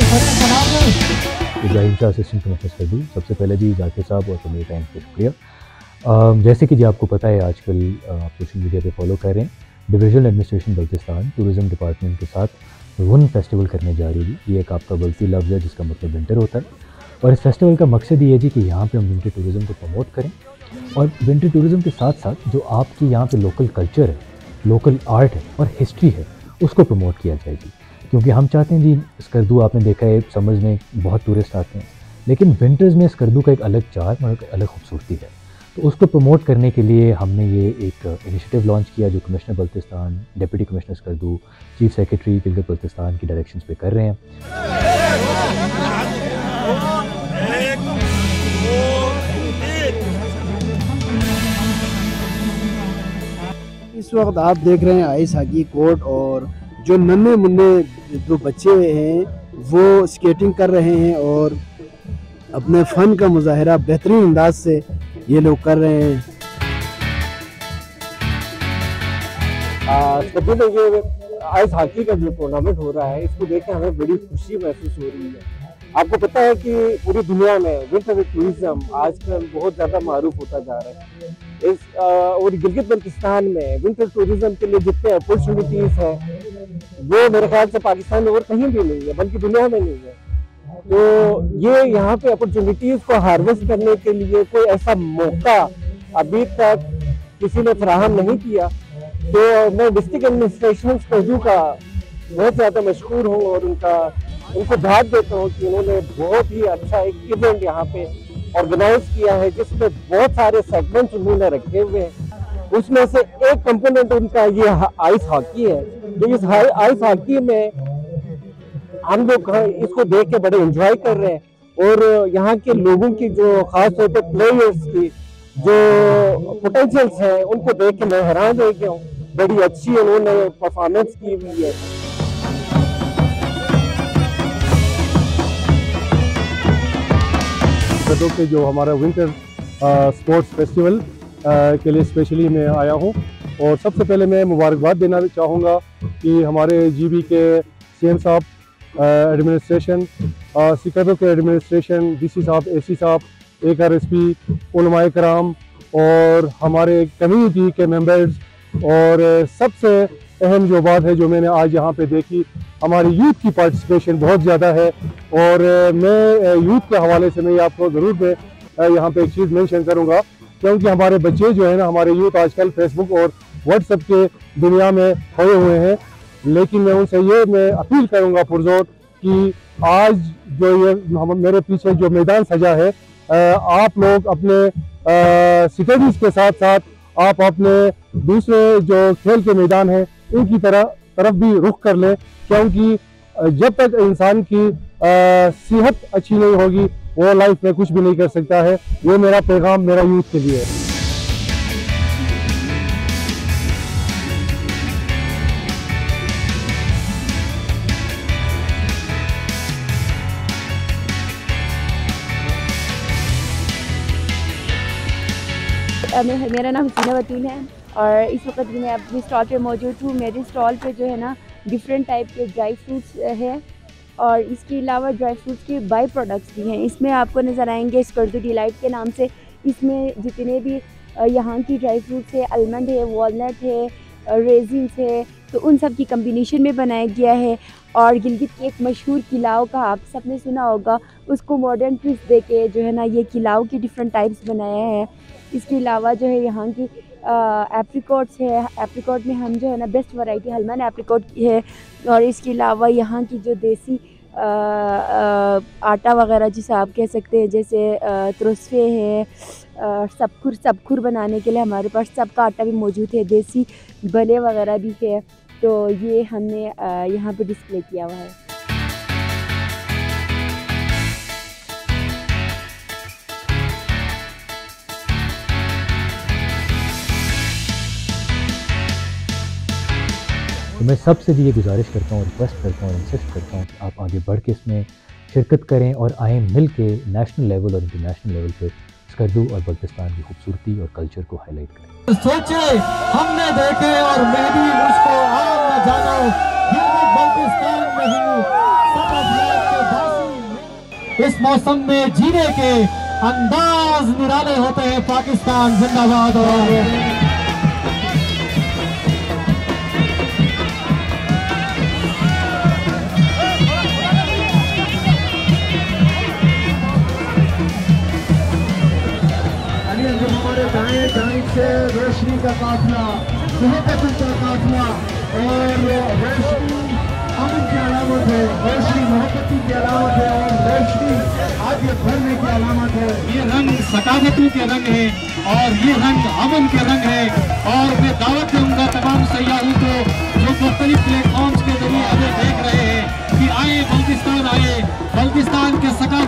Ibrahim assistant commissioner Skardu. सबसे पहले जी जाकिर साहब और मेरे टाइम का शुक्रिया। जैसे कि जी आपको पता है आजकल आप सोशल मीडिया पे फॉलो कर रहे हैं, divisional administration Baltistan tourism department के साथ वन फेस्टिवल करने जा रही है। ये एक आपका बल्ती लफ्ज़ है जिसका मतलब विंटर होता है, और इस फेस्टिवल का मकसद ये है जी कि यहाँ पे हम विंटर टूरिज़म को प्रमोट करें, और विंटर टूरिज़म के साथ साथ जो आपकी यहाँ पे लोकल कल्चर है, लोकल आर्ट है और हिस्ट्री है, उसको प्रमोट किया जाए जी। क्योंकि हम चाहते हैं जी स्कर्दू, आपने देखा है समर्स में बहुत टूरिस्ट आते हैं, लेकिन विंटर्स में स्कर्दू का एक अलग चार्म और एक अलग खूबसूरती है। तो उसको प्रमोट करने के लिए हमने ये एक इनिशिएटिव लॉन्च किया जो commissioner Baltistan, deputy commissioner Skardu, chief secretary Gilgit Baltistan की डायरेक्शंस पे कर रहे हैं। इस वक्त आप देख रहे हैं आइस हॉकी कोर्ट, और जो नन्हे मुन्ने जो बच्चे हैं वो स्केटिंग कर रहे हैं और अपने फ़न का मुजाहरा बेहतरीन अंदाज से ये लोग कर रहे हैं। कभी ये आइस हॉकी का जो टूर्नामेंट हो रहा है, इसको देख के हमें बड़ी खुशी महसूस हो रही है। आपको पता है कि पूरी दुनिया में विंटर टूरिज्म आजकल बहुत ज़्यादा मारूफ होता जा रहा है। और गिलगित बल्तिस्तान में विंटर टूरिज्म के लिए जितने अपॉर्चुनिटीज़ हैं वो मेरे ख्याल से पाकिस्तान में और कहीं भी नहीं है, बल्कि दुनिया में नहीं है। तो ये यहाँ पे अपॉर्चुनिटीज़ को हार्वेस्ट करने के लिए कोई ऐसा मौका अभी तक किसी ने फराहम नहीं किया। तो मैं डिस्ट्रिक्ट एडमिनिस्ट्रेशन स्कर्दू का बहुत ज़्यादा मशहूर हूँ और उनको दाद देता हूँ कि उन्होंने बहुत ही अच्छा एक इवेंट यहाँ पे ऑर्गेनाइज किया है, जिसमें बहुत सारे सेगमेंट्स उन्होंने रखे हुए हैं। उसमें से एक कंपोनेंट उनका ये आइस हॉकी है। तो इस आइस हॉकी में हम लोग इसको देख के बड़े एंजॉय कर रहे हैं, और यहाँ के लोगों की जो खास तौर पर प्लेयर्स की जो पोटेंशियल्स हैं उनको देख के मैं हैरान रह गया हूँ। बड़ी अच्छी उन्होंने परफॉर्मेंस की हुई है। के जो हमारा विंटर स्पोर्ट्स फेस्टिवल के लिए स्पेशली मैं आया हूँ, और सबसे पहले मैं मुबारकबाद देना चाहूँगा कि हमारे जीबी के सीएम साहब, एडमिनिस्ट्रेशन, सिकरदो के एडमिनिस्ट्रेशन, डीसी साहब, एसी साहब, ARSP, उलमाए कराम और हमारे कम्युनिटी के मेंबर्स, और सबसे अहम जो बात है जो मैंने आज यहाँ पे देखी, हमारी यूथ की पार्टिसिपेशन बहुत ज़्यादा है। और मैं यूथ के हवाले से मैं आपको ज़रूर मैं यहाँ पे एक चीज़ मेंशन करूँगा, क्योंकि हमारे बच्चे जो है ना, हमारे यूथ आजकल फेसबुक और व्हाट्सएप के दुनिया में खोए हुए हैं। लेकिन मैं उनसे ये मैं अपील करूँगा पुरजोर कि आज जो ये मेरे पीछे जो मैदान सजा है, आप लोग अपने स्टडीज़ के साथ साथ आप अपने दूसरे जो खेल के मैदान हैं इनकी तरफ भी रुख कर लें, क्योंकि जब तक इंसान की सेहत अच्छी नहीं होगी वो लाइफ में कुछ भी नहीं कर सकता है। ये मेरा पैगाम मेरा यूथ के लिए है। मेरा नाम हसीना वतीन है और इस वक्त मैं अपनी स्टॉल पे मौजूद हूँ। मेरे स्टॉल पे जो है ना डिफरेंट टाइप के ड्राई फ्रूट्स है, और इसके अलावा ड्राई फ्रूट्स के बाई प्रोडक्ट्स भी हैं। इसमें आपको नज़र आएंगे स्कर्दू डिलाइट के नाम से। इसमें जितने भी यहाँ की ड्राई फ्रूट्स है, आलमंड है, वॉलनट है, रेजिन्स है, तो उन सब की कम्बिनेशन में बनाया गया है। और गिलगित के एक मशहूर किलाओ का आप सबने सुना होगा, उसको मॉडर्न ट्विस्ट दे के जो है ना ये किलाओ की डिफरेंट टाइप्स बनाया है। इसके अलावा जो है यहाँ की एप्रिकॉट्स है, एप्रिकॉट में हम जो है ना बेस्ट वैरायटी हलमन एप्रिकॉट की है। और इसके अलावा यहाँ की जो देसी आटा वगैरह जिसे आप कह सकते हैं, जैसे त्रुस्फे है, सबखुर बनाने के लिए हमारे पास सबका आटा भी मौजूद है, देसी बले वगैरह भी है। तो ये हमने यहाँ पे डिस्प्ले किया हुआ है। तो मैं सबसे भी ये गुजारिश करता हूँ, रिक्वेस्ट करता हूँ, इंसिस्ट करता हूँ कि आप आगे बढ़ के इसमें शिरकत करें और आएँ मिल के नेशनल लेवल और इंटरनेशनल लेवल पे स्कर्दू और बल्तिस्तान की खूबसूरती और कल्चर को हाईलाइट करें। सोचे हमने देखे और मैं भी उसको आम न जानो, गिलगित बल्तिस्तान में हूँ, सब अपने इस मौसम में जीने के अंदाज निराले होते हैं। पाकिस्तान जिंदाबाद। और दाएं से रोशनी का काफिला, मोहब्बत का काफिला, और रोशनी अमन की अलामत है, रोशनी मोहब्बत की अलामत है, और रोशनी आगे बढ़ने की अलामत है। ये रंग सकाफतों के रंग है और ये रंग अमन के रंग है। और मैं दावत दूंगा तमाम सयाहों को जो मुख्तलिफ प्लेटफॉर्म्स के जरिए हमें देख रहे हैं कि आए बल्किस्तान के सकाफत